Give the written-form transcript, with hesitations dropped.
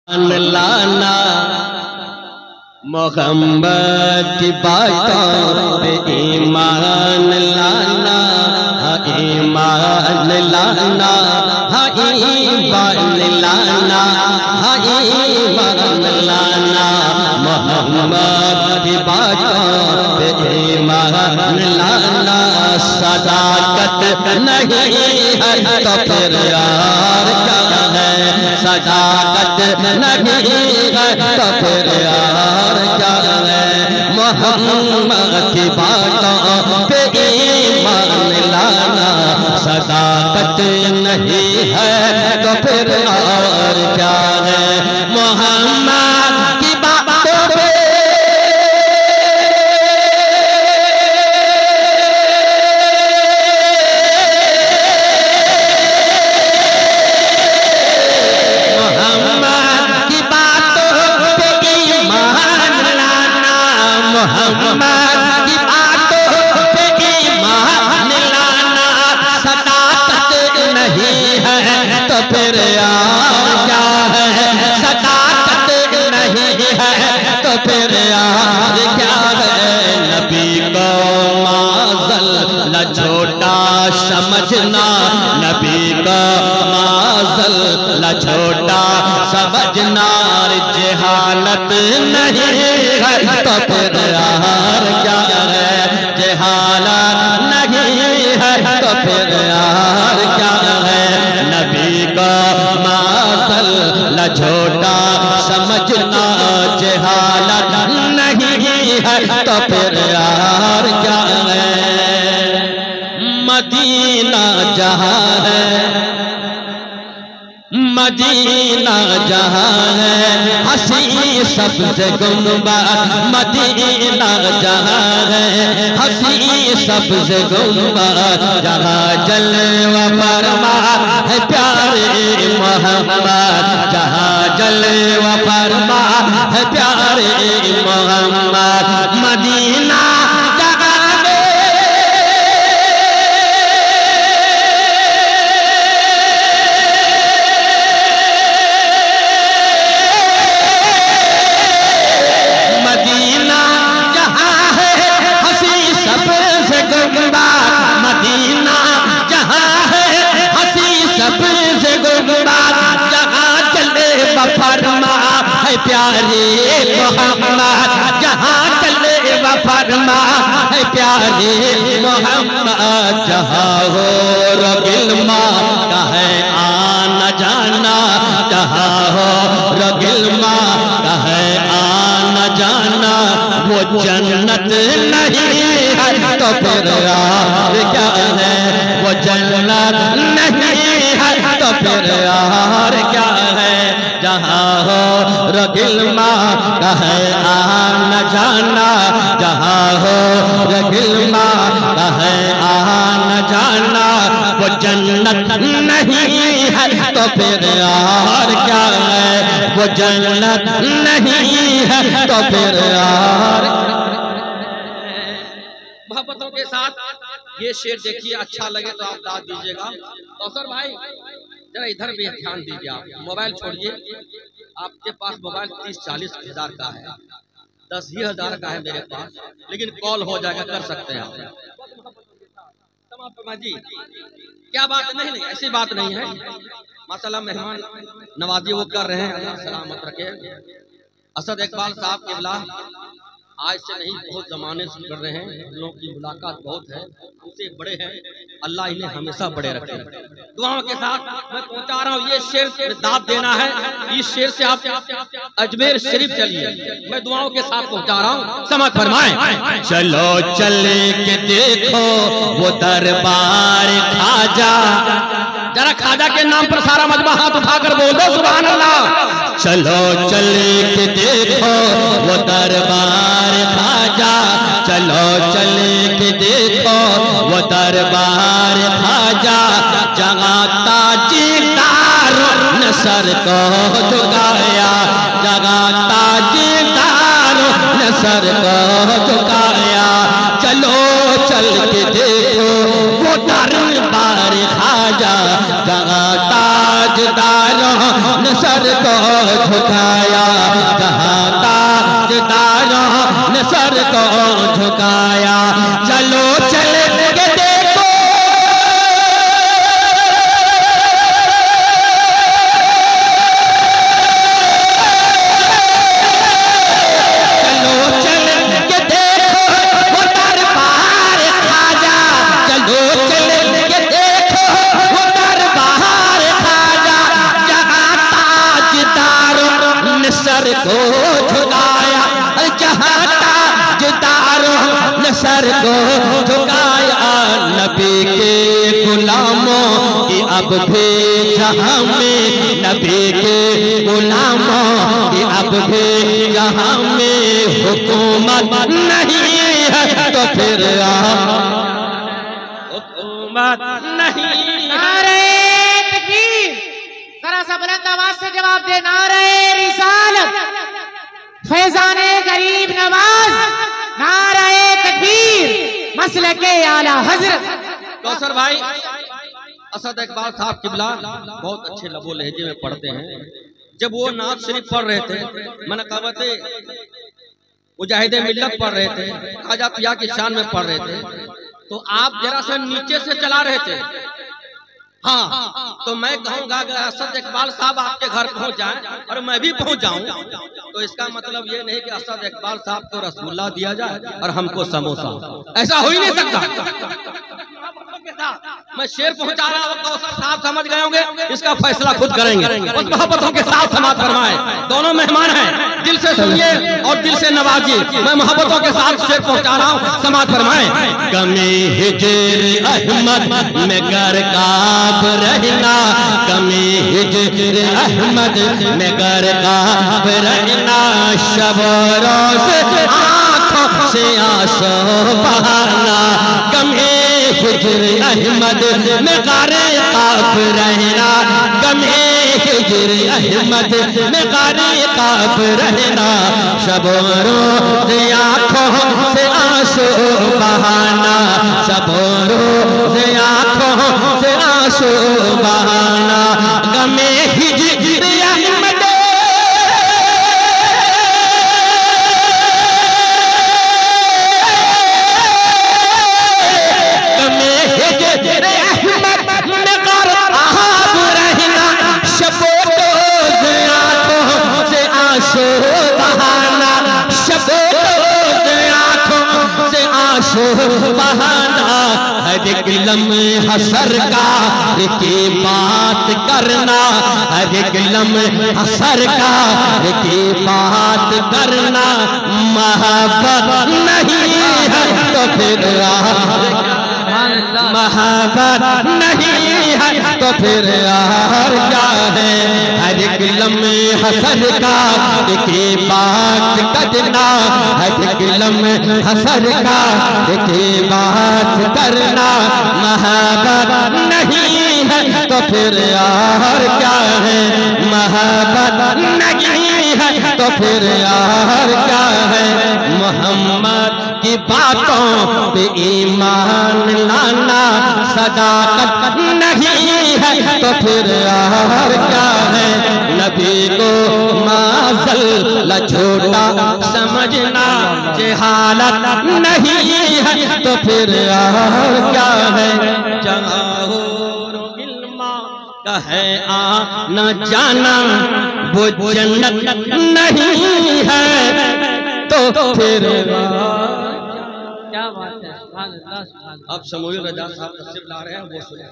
लाना मोहम्मद की बातों पे ईमान लाना, ईमान लाना, ईमान लाना, ईमान लाना। मोहम्मद की बातों पे ईमान लाना। सदाकत नहीं है तो फिर यार क्या है, सदाकत नहीं है तो फिर यार क्या है। मोहम्मद की बातों पे ईमान लाना। सदाकत नहीं है तो फिर और क्या है। मोहम्मद की बातों पे छोटा समझना, नबी का माज़ल न छोटा समझना। जहालत नहीं है तो फिर यार क्या है, जहालत नहीं है तो फिर यार क्या है। नबी का माज़ल न छोटा समझना, जहालत नहीं है तो फिर यार क्या है। मदीना जहाँ है, मदीना जहाँ है हसी सबसे गुंबद। मदीना जहाँ है हसी सबसे गुंबद। जहाँ जलवा फरमा है प्यारे मोहम्मद, जहाँ जलवा फरमा है प्यारे मोहम्मद। मदीना प्यारे मोहम्मद, जहाँ चले व फरमा है प्यारे मोहम्मद। जहाँ हो रगिलमा का है आना जाना, जहाँ हो रगिलमा का है आना जाना। वो जन्नत नहीं है तो फिर यार क्या है, वो जन्नत नहीं है तो फिर यार क्या है। जहाँ हो रगिलमा का है आना जाना, जहाँ हो रगिलमा का है आना जाना। वो जन्नत नहीं है तो फिर यार क्या है, वो जन्नत नहीं है तो फिर यार। मोहब्बतों के साथ ये शेर देखिए, अच्छा लगे तो आप दाद दीजिएगा। कौसर भाई जरा इधर भी ध्यान दीजिए, आप मोबाइल छोड़िए। आपके पास मोबाइल 30-40 हज़ार का है, 10 हज़ार का है मेरे पास, लेकिन कॉल हो जाएगा, कर सकते हैं आप। जी क्या बात नहीं, नहीं ऐसी बात नहीं है। माशाल्लाह मेहमान नवाजी वो कर रहे हैं, अल्लाह सलामत रखे। असद इकबाल साहब किबला आज से नहीं बहुत जमाने से कर रहे हैं, हम लोगों की मुलाकात बहुत है, उनसे बड़े हैं, अल्लाह इन्हें हमेशा बड़े रखे। दुआओं के साथ मैं पहुंचा रहा हूँ, ये शेर दाद देना है। इस शेर से आप अजमेर शरीफ चलिए, मैं दुआओं के साथ पहुंचा रहा हूँ, समझ फरमाएं। चलो चले के देखो वो दरबार खाजा। जरा खाजा के नाम पर सारा मजमा हाथ उठाकर बोल दो सुभान अल्लाह। चलो चले के देखो वो दरबार खाजा, चलो चले के देखो वो दरबार खाजा। जहाँ ताजदारों ने सर को झुकाया, जहाँ ताजदारों ने सर को झुकाया। चलो चल के देखो वो दरबार खाजा, जहाँ ताजदारों ने सर को झुकाया, जहाँ ताजदारों ने सर को झुकाया। चलो चल के देखो सर को झुकाया, जहाँ ताजदारों ने सर को झुकाया। नबी के गुलामों की अब भी जहाँ में, नबी के गुलामों की अब भी जहाँ में हुकूमत नहीं है तो फिर हुकूमत नहीं। नारे तकबीर, जरा सा बुलंद आवाज से जवाब दे। नारे रिसालत, फैजाने गरीब नवाज, नारे तकबीर, मसलके आला हजरत। कौसर भाई, असद इकबाल साहब किबला बहुत अच्छे लबो लहजे में पढ़ते हैं। जब वो नात शरीफ पढ़ रहे थे, मनक़ाबते मुजाहिदे मिल्लत पढ़ रहे थे, ख्वाजा पिया की शान में पढ़ रहे थे, तो आप जरा सा नीचे से चला रहे थे। हाँ, तो मैं कहूँगा अगर असद इकबाल साहब आपके घर पहुँच जाएं और मैं भी पहुँच जाऊँ, तो इसका मतलब ये नहीं कि असद इकबाल साहब को रसगुल्ला दिया जाए और हमको समोसा। ऐसा हो ही नहीं सकता। मैं शेर पहुंचा रहा हूँ, कौसर साहब समझ गए होंगे, इसका फैसला खुद करेंगे। उस मोहब्बतों के साथ समाज फरमाए। दोनों मेहमान हैं, दिल से सुनिए और दिल से नवाजिए। मैं मोहब्बतों के साथ शेर पहुंचा रहा हूँ, समाज फरमाए। कमी हिजर अहमद में गरकाब रहना, कमी हिजर अहमद में गरकाब रहना। शब रोज आँखों से आंसू बहाना, कमी हिजर अहमद में गरकाब रहना, कमी हिजर अहमद में गरकाब रहना। शब रोज आँखों से आंसू बहाना, शब रोज आँखों से आंसू बहाना। गमे हिजर अहमद बहाना। हर एक लम्हे सरकार की बात करना, हर एक लम्हे सरकार की बात करना। मोहब्बत नहीं है तो फिर मोहब्बत नहीं है तो फिर यार क्या है। हर एक लम्हे सरकार की बात करना, हर एक लम्हे सरकार की बात करना। मोहब्बत नहीं है तो फिर यार क्या है, मोहब्बत नहीं है तो फिर यार क्या है। मोहम्मद की बातों पे ईमान लाना, सदाकत नहीं है तो फिर यार क्या है। नबी को माज़ल झूठा समझना, जहालत नहीं है तो फिर यार क्या है। जहार इल्मा का है आना जाना, वो जन्नत नहीं है तो फिर क्या बात है। अब शमूल रजा साहब तशरीफ ला रहे हैं, वो सुने।